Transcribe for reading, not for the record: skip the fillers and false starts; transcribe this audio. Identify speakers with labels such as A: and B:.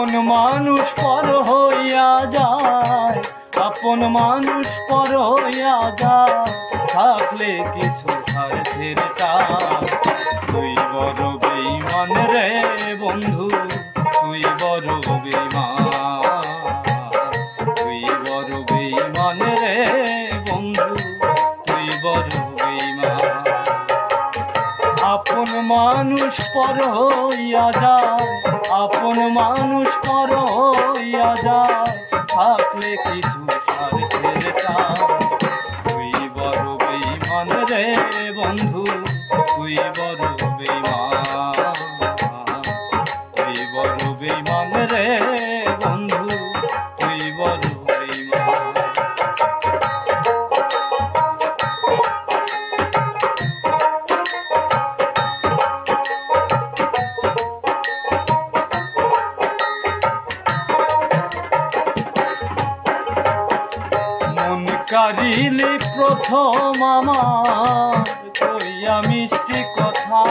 A: আপন মানুষ পর হইয়া যায়, আপন মানুষ পর হইয়া যায়, থাকলে কিছু স্বার্থের টান। তুই বড় বেঈমান রে বন্ধু, তুই বড় বেঈমান, তুই বড় বেঈমান রে বন্ধু, তুই বড় বেঈমান। আপন মানুষ পর হইয়া যায়, আপন মানুষ পর হইয়া যায়, থাকলে কিছু স্বার্থের টান। তুই বড় বেঈমান রে বন্ধু, তুই বড় বেঈমান, তুই বড় বেঈমান রে বন্ধু, তুই বড় বেঈমান। কারিলি প্রথম আমার কইয়া মিষ্টি কথা।